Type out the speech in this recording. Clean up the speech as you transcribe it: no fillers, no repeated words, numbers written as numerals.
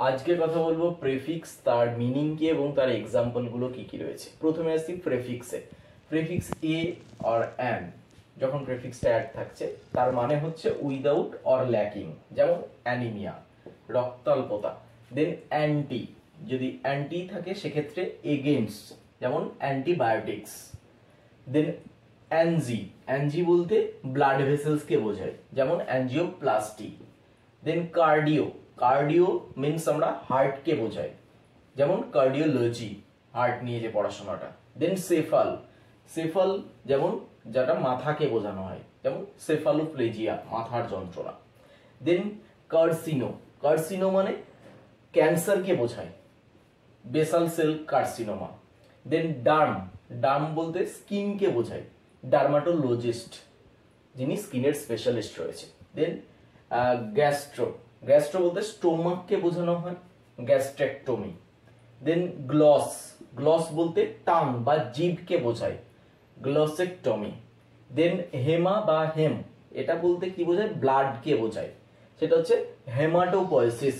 আজকে কথা বলবো প্রেফিক্স, তার মিনিং কি এবং তার এক্সাম্পল গুলো কি কি রয়েছে। প্রথমে আসি প্রেফিক্সে। প্রেফিক্স এ অর অ্যান, যখন প্রেফিক্সটা অ্যাড থাকছে তার মানে হচ্ছে উইদাউট অর ল্যাকিং, যেমন অ্যানিমিয়া রক্তাল্পতা। দেন অ্যান্টি, যদি অ্যান্টি থাকে সেক্ষেত্রে এগেইনস্ট, যেমন অ্যান্টিবায়োটিক্স। দেন অ্যানজি, অ্যানজি বলতে ব্লাড ভেসেলসকে বোঝায়, যেমন অ্যানজিওপ্লাস্টি। দেন কার্ডিও, কার্ডিও মিনস আমরা হার্টকে বোঝাই, যেমন কার্ডিওলজি, হার্ট নিয়ে যে পড়াশোনাটা। দেন সেফাল, সেফাল যেমন যেটা মাথাকে বোঝানো হয়, যেমন সেফালোপ্লেজিয়া মাথার যন্ত্রণা। দেন কার্সিনো, কার্সিনো মানে ক্যান্সারকে বোঝায়, বেসাল সেল কার্সিনোমা। দেন ডার্ম, ডার্ম বলতে স্কিনকে বোঝায়, ডার্মাটোলজিস্ট যিনি স্কিনের স্পেশালিস্ট রয়েছে। দেন গ্যাস্ট্রো, গ্যাস্ট্রো বলতে স্টোমাককে বোঝানো হয়, গ্যাস্ট্রেক্টমি। দেন গ্লস, গ্লস বলতে টাং বা জিভকে বোঝায়, গ্লসেক্টমি। দেন হেমা বা হেম, এটা বলতে কি বোঝায়, ব্লাডকে বোঝায়, সেটা হচ্ছে হেমাটোপয়েসিস,